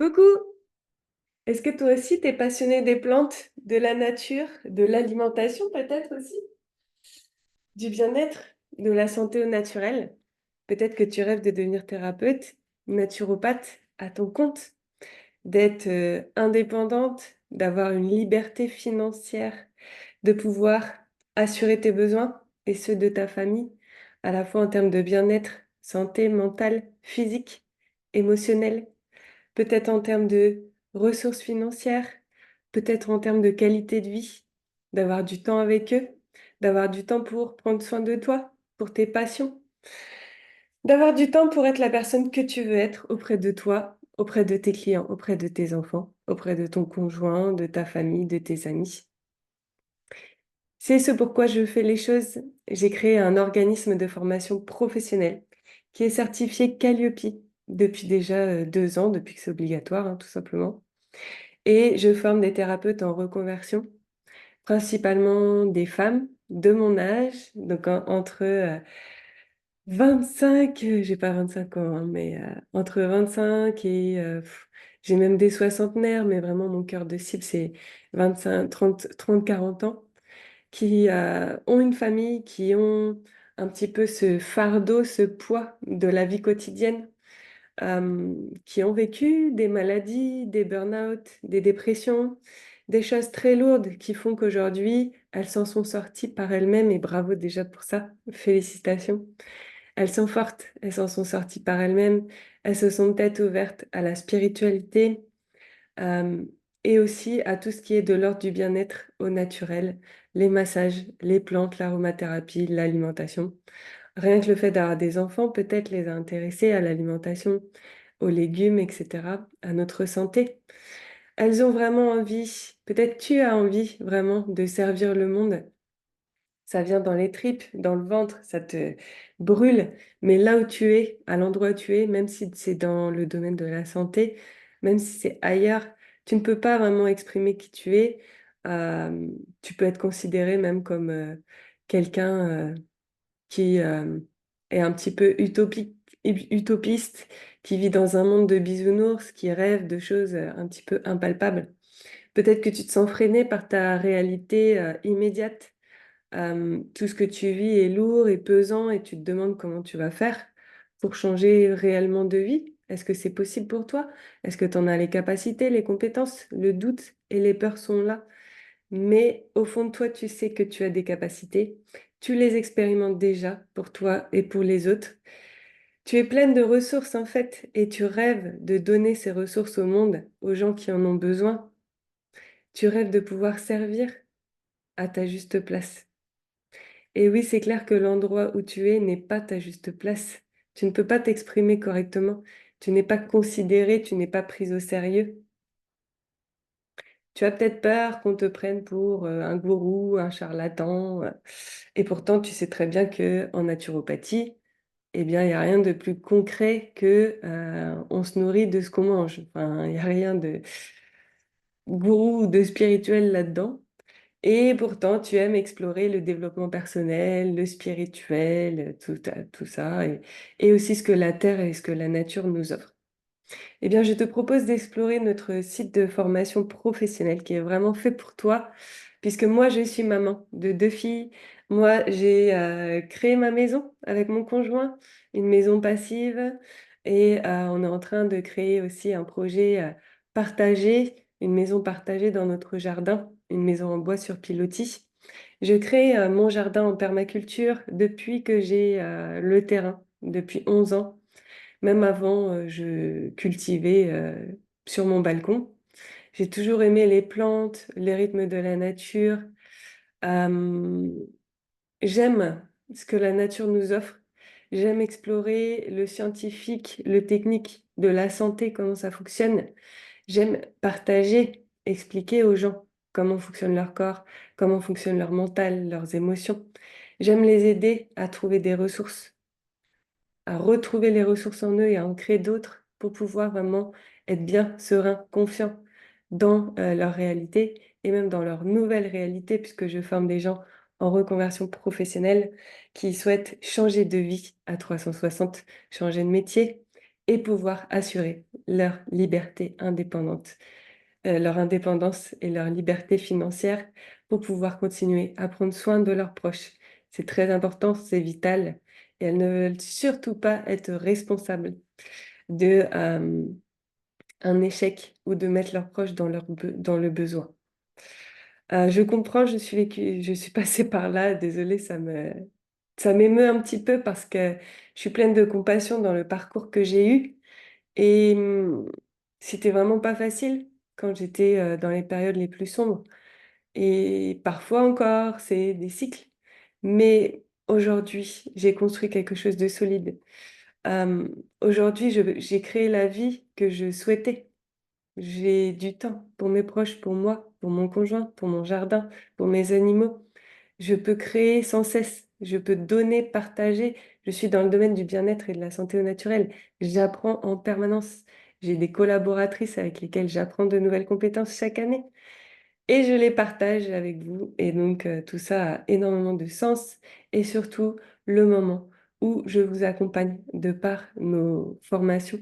Coucou! Est-ce que toi aussi t'es passionné des plantes, de la nature, de l'alimentation peut-être aussi, du bien-être, de la santé au naturel? Peut-être que tu rêves de devenir thérapeute, naturopathe à ton compte, d'être indépendante, d'avoir une liberté financière, de pouvoir assurer tes besoins et ceux de ta famille, à la fois en termes de bien-être, santé mentale, physique, émotionnelle. Peut-être en termes de ressources financières, peut-être en termes de qualité de vie, d'avoir du temps avec eux, d'avoir du temps pour prendre soin de toi, pour tes passions, d'avoir du temps pour être la personne que tu veux être auprès de toi, auprès de tes clients, auprès de tes enfants, auprès de ton conjoint, de ta famille, de tes amis. C'est ce pourquoi je fais les choses. J'ai créé un organisme de formation professionnelle qui est certifié Calliope depuis déjà 2 ans, depuis que c'est obligatoire, hein, tout simplement. Et je forme des thérapeutes en reconversion, principalement des femmes de mon âge, donc entre 25, j'ai pas 25 ans, hein, mais entre 25 et j'ai même des soixantenaires, mais vraiment mon cœur de cible, c'est 25, 30, 40 ans, qui ont une famille, qui ont un petit peu ce fardeau, ce poids de la vie quotidienne, qui ont vécu des maladies, des burn-out, des dépressions, des choses très lourdes qui font qu'aujourd'hui, elles s'en sont sorties par elles-mêmes et bravo déjà pour ça, félicitations. Elles sont fortes, elles s'en sont sorties par elles-mêmes, elles se sont peut-être ouvertes à la spiritualité euh, et aussi à tout ce qui est de l'ordre du bien-être au naturel, les massages, les plantes, l'aromathérapie, l'alimentation. Rien que le fait d'avoir des enfants peut-être les a intéressés à l'alimentation, aux légumes, etc., à notre santé. Elles ont vraiment envie, peut-être tu as envie vraiment de servir le monde. Ça vient dans les tripes, dans le ventre, ça te brûle. Mais là où tu es, à l'endroit où tu es, même si c'est dans le domaine de la santé, même si c'est ailleurs, tu ne peux pas vraiment exprimer qui tu es. Euh, Tu peux être considéré même comme quelqu'un qui est un petit peu utopiste, qui vit dans un monde de bisounours, qui rêve de choses un petit peu impalpables. Peut-être que tu te sens freiné par ta réalité immédiate. Tout ce que tu vis est lourd et pesant et tu te demandes comment tu vas faire pour changer réellement de vie. Est-ce que c'est possible pour toi? Est-ce que tu en as les capacités, les compétences? Le doute et les peurs sont là. Mais au fond de toi, tu sais que tu as des capacités. Tu les expérimentes déjà pour toi et pour les autres. Tu es pleine de ressources en fait et tu rêves de donner ces ressources au monde, aux gens qui en ont besoin. Tu rêves de pouvoir servir à ta juste place. Et oui, c'est clair que l'endroit où tu es n'est pas ta juste place. Tu ne peux pas t'exprimer correctement. Tu n'es pas considéré, tu n'es pas prise au sérieux. Tu as peut-être peur qu'on te prenne pour un gourou, un charlatan. Et pourtant, tu sais très bien que en naturopathie, eh bien, il n'y a rien de plus concret que on se nourrit de ce qu'on mange. Enfin, il n'y a rien de gourou ou de spirituel là-dedans. Et pourtant, tu aimes explorer le développement personnel, le spirituel, tout ça, et aussi ce que la terre et ce que la nature nous offrent. Eh bien, je te propose d'explorer notre site de formation professionnelle qui est vraiment fait pour toi, puisque moi, je suis maman de 2 filles. Moi, j'ai créé ma maison avec mon conjoint, une maison passive, et on est en train de créer aussi un projet partagé, une maison partagée dans notre jardin, une maison en bois sur pilotis. Je crée mon jardin en permaculture depuis que j'ai le terrain, depuis 11 ans. Même avant, je cultivais sur mon balcon. J'ai toujours aimé les plantes, les rythmes de la nature. Euh, J'aime ce que la nature nous offre. J'aime explorer le scientifique, le technique de la santé, comment ça fonctionne. J'aime partager, expliquer aux gens comment fonctionne leur corps, comment fonctionne leur mental, leurs émotions. J'aime les aider à trouver des ressources, à retrouver les ressources en eux et à en créer d'autres pour pouvoir vraiment être bien, serein, confiant dans leur réalité et même dans leur nouvelle réalité, puisque je forme des gens en reconversion professionnelle qui souhaitent changer de vie à 360, changer de métier et pouvoir assurer leur liberté indépendante, leur indépendance et leur liberté financière pour pouvoir continuer à prendre soin de leurs proches. C'est très important, c'est vital et elles ne veulent surtout pas être responsables de, un échec ou de mettre leurs proches dans le besoin. Je comprends, je suis passée par là, désolée, ça m'émeut un petit peu parce que je suis pleine de compassion dans le parcours que j'ai eu et c'était vraiment pas facile quand j'étais, dans les périodes les plus sombres et parfois encore, c'est des cycles. Mais aujourd'hui, j'ai construit quelque chose de solide. Aujourd'hui, j'ai créé la vie que je souhaitais. J'ai du temps pour mes proches, pour moi, pour mon conjoint, pour mon jardin, pour mes animaux. Je peux créer sans cesse, je peux donner, partager. Je suis dans le domaine du bien-être et de la santé au naturel. J'apprends en permanence. J'ai des collaboratrices avec lesquelles j'apprends de nouvelles compétences chaque année et je les partage avec vous. Et donc, tout ça a énormément de sens et surtout le moment où je vous accompagne de par nos formations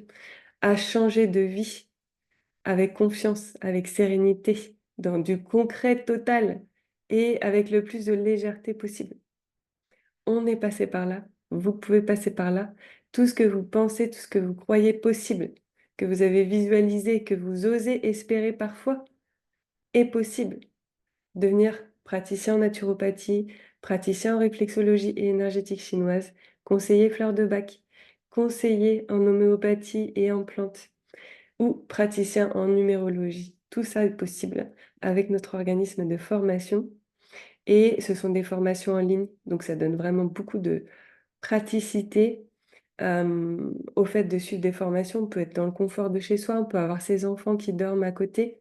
à changer de vie avec confiance, avec sérénité, dans du concret total et avec le plus de légèreté possible. On est passé par là, vous pouvez passer par là. Tout ce que vous pensez, tout ce que vous croyez possible, que vous avez visualisé, que vous osez espérer parfois, est possible. Devenir praticien en naturopathie, praticien en réflexologie et énergétique chinoise, conseiller fleur de bac, conseiller en homéopathie et en plantes, ou praticien en numérologie. Tout ça est possible avec notre organisme de formation et ce sont des formations en ligne, donc ça donne vraiment beaucoup de praticité, au fait de suivre des formations. On peut être dans le confort de chez soi, on peut avoir ses enfants qui dorment à côté.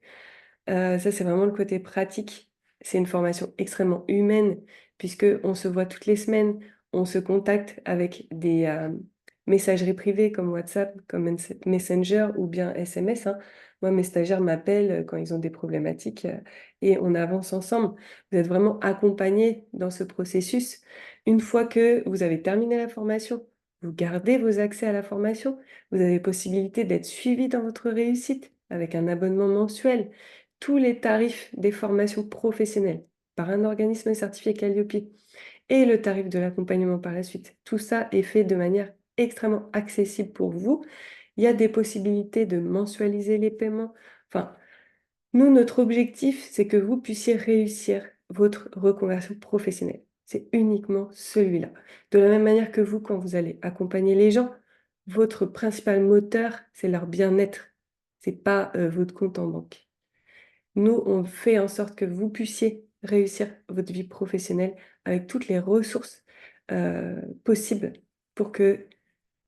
Ça, c'est vraiment le côté pratique. C'est une formation extrêmement humaine puisque on se voit toutes les semaines, on se contacte avec des, messageries privées comme WhatsApp, comme Messenger ou bien SMS, hein. Moi, mes stagiaires m'appellent, quand ils ont des problématiques, et on avance ensemble. Vous êtes vraiment accompagnés dans ce processus. Une fois que vous avez terminé la formation, vous gardez vos accès à la formation. Vous avez possibilité d'être suivi dans votre réussite avec un abonnement mensuel, tous les tarifs des formations professionnelles par un organisme certifié Calliope et le tarif de l'accompagnement par la suite. Tout ça est fait de manière extrêmement accessible pour vous. Il y a des possibilités de mensualiser les paiements. Enfin, nous, notre objectif, c'est que vous puissiez réussir votre reconversion professionnelle. C'est uniquement celui-là. De la même manière que vous, quand vous allez accompagner les gens, votre principal moteur, c'est leur bien-être. C'est pas votre compte en banque. Nous, on fait en sorte que vous puissiez réussir votre vie professionnelle avec toutes les ressources, possibles pour que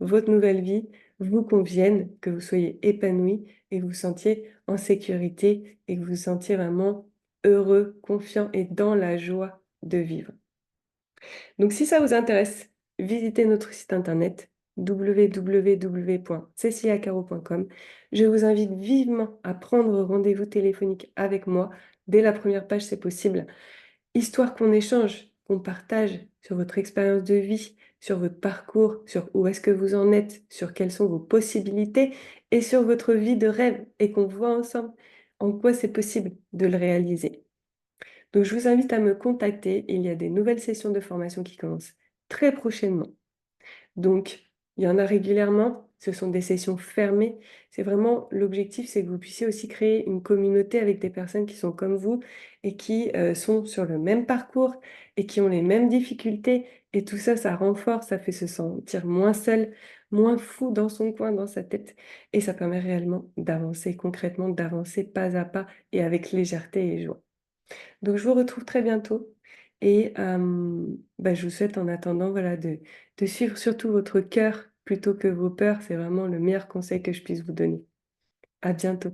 votre nouvelle vie vous convienne, que vous soyez épanoui et que vous vous sentiez en sécurité et que vous vous sentiez vraiment heureux, confiant et dans la joie de vivre. Donc si ça vous intéresse, visitez notre site internet www.ceciliacaro.com. Je vous invite vivement à prendre rendez-vous téléphonique avec moi. Dès la première page, c'est possible. Histoire qu'on échange, qu'on partage sur votre expérience de vie, sur votre parcours, sur où est-ce que vous en êtes, sur quelles sont vos possibilités et sur votre vie de rêve et qu'on voit ensemble en quoi c'est possible de le réaliser. Donc, je vous invite à me contacter. Il y a des nouvelles sessions de formation qui commencent très prochainement. Donc, il y en a régulièrement. Ce sont des sessions fermées. C'est vraiment l'objectif, c'est que vous puissiez aussi créer une communauté avec des personnes qui sont comme vous et qui sont sur le même parcours et qui ont les mêmes difficultés. Et tout ça, ça renforce, ça fait se sentir moins seul, moins fou dans son coin, dans sa tête. Et ça permet réellement d'avancer concrètement, d'avancer pas à pas et avec légèreté et joie. Donc je vous retrouve très bientôt et je vous souhaite en attendant, voilà, de suivre surtout votre cœur plutôt que vos peurs. C'est vraiment le meilleur conseil que je puisse vous donner. À bientôt.